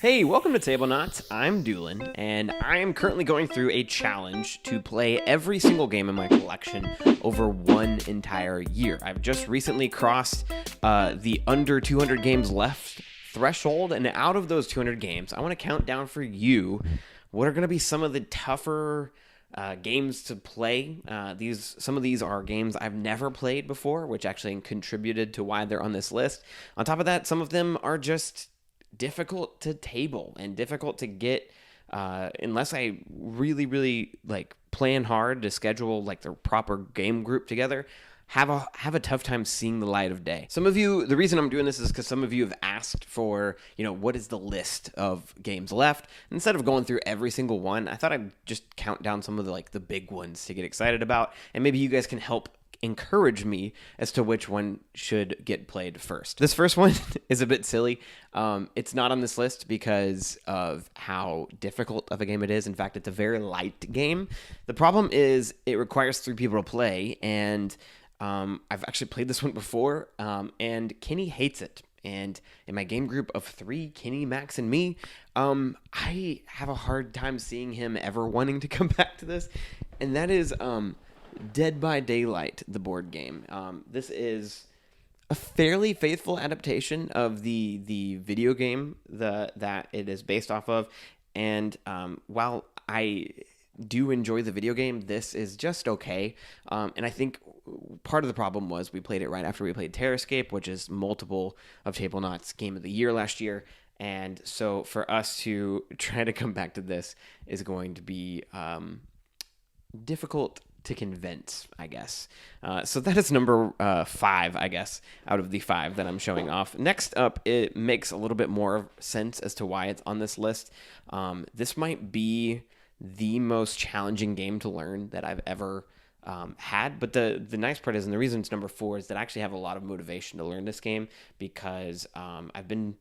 Hey, welcome to Tablenauts. I'm Doolin, and I am currently going through a challenge to play every single game in my collection over one entire year. I've just recently crossed the under 200 games left threshold, and out of those 200 games, I want to count down for you what are going to be some of the tougher games to play. Some of these are games I've never played before, which actually contributed to why they're on this list. On top of that, some of them are just difficult to table and difficult to get unless I really like plan hard to schedule like the proper game group together. Have a tough time seeing the light of day. Some of you, the reason I'm doing this is because some of you have asked for, what is the list of games left? Instead of going through every single one, I thought I'd just count down some of the big ones to get excited about, and maybe you guys can help encourage me as to which one should get played first. This first one is a bit silly. It's not on this list because of how difficult of a game it is. In fact, it's a very light game. The problem is it requires 3 people to play, and I've actually played this one before, and Kenny hates it. And in my game group of 3, Kenny, Max, and me, I have a hard time seeing him ever wanting to come back to this, and that is Dead by Daylight, the board game. This is a fairly faithful adaptation of the video game that it is based off of. And while I do enjoy the video game, this is just okay. And I think part of the problem was we played it right after we played Terrascape, which is multiple of Tablenauts Game of the Year last year. And so for us to try to come back to this is going to be difficult to convince, I guess. So that is number 5, I guess, out of the 5 that I'm showing off. Next up, it makes a little bit more sense as to why it's on this list. This might be the most challenging game to learn that I've ever had. But the nice part is, and the reason it's number 4, is that I actually have a lot of motivation to learn this game because I've been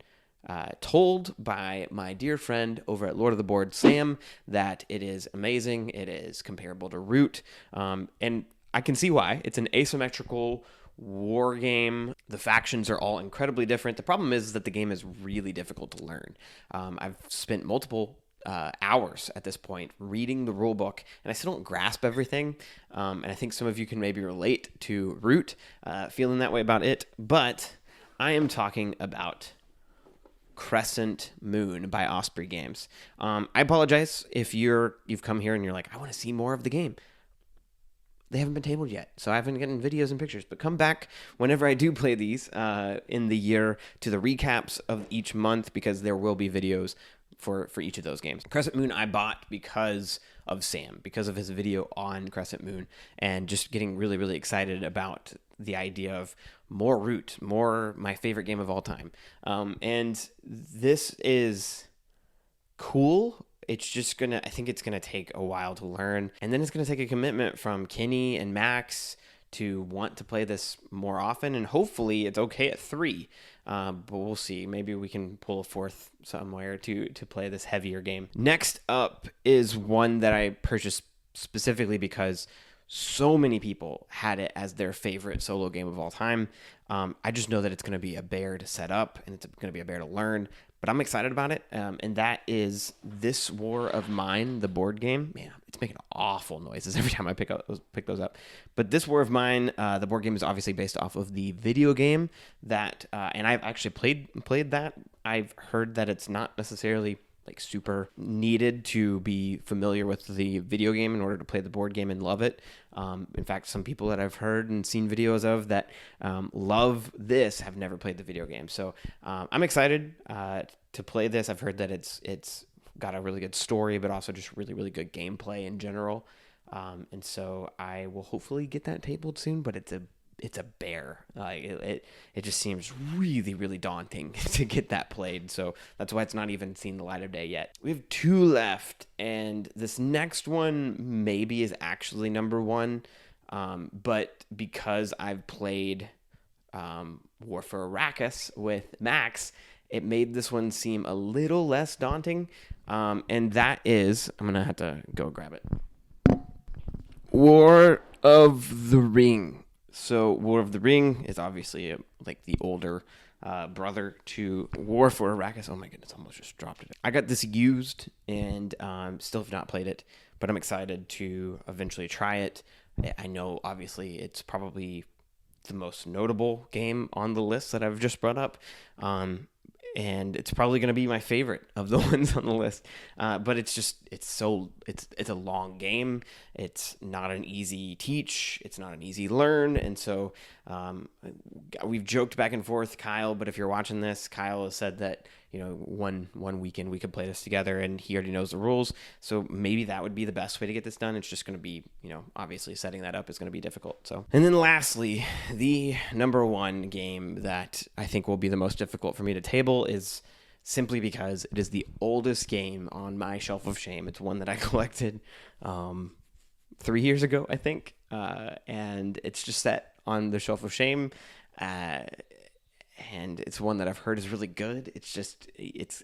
told by my dear friend over at Lord of the Board, Sam, that it is amazing. It is comparable to Root, and I can see why. It's an asymmetrical war game. The factions are all incredibly different. The problem is that the game is really difficult to learn. I've spent multiple hours at this point reading the rule book, and I still don't grasp everything. And I think some of you can maybe relate to Root, feeling that way about it. But I am talking about Crescent Moon by Osprey Games. I apologize if you've come here and you're like, I want to see more of the game. They haven't been tabled yet, so I haven't gotten videos and pictures. But come back whenever I do play these in the year to the recaps of each month, because there will be videos for each of those games. Crescent Moon I bought because of Sam, because of his video on Crescent Moon, and just getting really excited about the idea of more Root, more my favorite game of all time. And this is cool. It's just I think it's gonna take a while to learn, and then it's gonna take a commitment from Kenny and Max to want to play this more often, and hopefully it's okay at 3. But we'll see. Maybe we can pull a 4th somewhere to play this heavier game. Next up is one that I purchased specifically because so many people had it as their favorite solo game of all time. I just know that it's going to be a bear to set up, and it's going to be a bear to learn, but I'm excited about it. And that is This War of Mine, the board game. Man, it's making awful noises every time I pick those up. But This War of Mine, the board game, is obviously based off of the video game that, and I've actually played that. I've heard that it's not necessarily like super needed to be familiar with the video game in order to play the board game and love it. In fact, some people that I've heard and seen videos of that love this have never played the video game. So I'm excited to play this. I've heard that it's got a really good story, but also just really good gameplay in general. And so I will hopefully get that tabled soon, but it's a bear. It just seems really daunting to get that played. So that's why it's not even seen the light of day yet. We have 2 left, and this next one maybe is actually number 1. But because I've played War for Arrakis with Max, it made this one seem a little less daunting. And that is, I'm going to have to go grab it, War of the Ring. So War of the Ring is obviously like the older brother to War for Arrakis. Oh my goodness, almost just dropped it. I got this used and still have not played it, but I'm excited to eventually try it. I know, obviously, it's probably the most notable game on the list that I've just brought up. And it's probably going to be my favorite of the ones on the list. But it's a long game. It's not an easy teach. It's not an easy learn. And so we've joked back and forth, Kyle, but if you're watching this, Kyle has said that, one weekend we could play this together, and he already knows the rules. So maybe that would be the best way to get this done. It's just going to be, obviously setting that up is going to be difficult. So, and then lastly, the number one game that I think will be the most difficult for me to table is simply because it is the oldest game on my shelf of shame. It's one that I collected 3 years ago, I think, and it's just set on the shelf of shame. And it's one that I've heard is really good.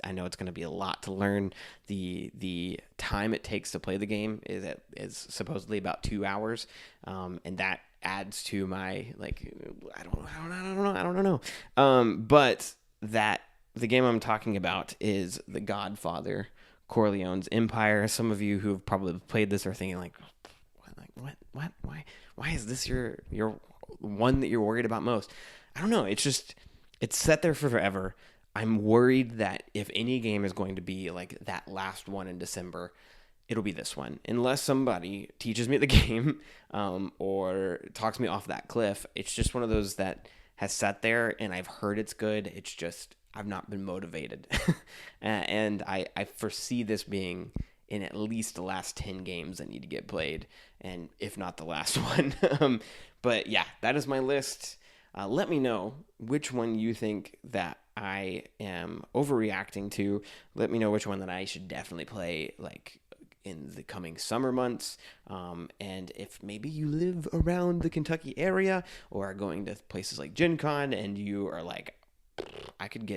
I know it's going to be a lot to learn. The time it takes to play the game is supposedly about 2 hours, and that adds to my I don't know. But that the game I'm talking about is the Godfather, Corleone's Empire. Some of you who have probably played this are thinking what? Why is this your one that you're worried about most? I don't know. It's set there for forever. I'm worried that if any game is going to be like that last one in December, it'll be this one. Unless somebody teaches me the game or talks me off that cliff. It's just one of those that has sat there and I've heard it's good. It's just I've not been motivated. And I foresee this being in at least the last 10 games that need to get played, and if not the last one. But yeah, that is my list. Let me know which one you think that I am overreacting to. Let me know which one that I should definitely play in the coming summer months. And if maybe you live around the Kentucky area or are going to places like Gen Con and you are like, I could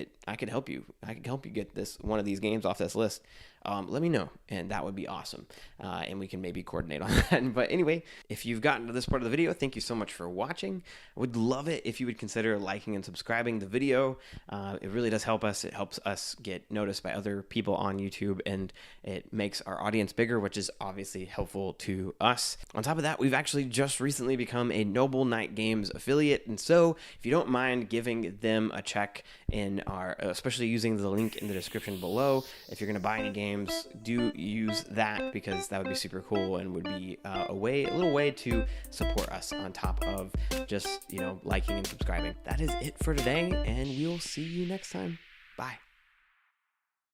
help you. I could help you get one of these games off this list. Let me know, and that would be awesome. And we can maybe coordinate on that. But anyway, if you've gotten to this part of the video, thank you so much for watching. I would love it if you would consider liking and subscribing the video. It really does help us. It helps us get noticed by other people on YouTube, and it makes our audience bigger, which is obviously helpful to us. On top of that, we've actually just recently become a Noble Knight Games affiliate, and so if you don't mind giving them a check in especially using the link in the description below, if you're going to buy any games, do use that, because that would be super cool and would be a little way to support us on top of just liking and subscribing. That is it for today, and we'll see you next time. Bye.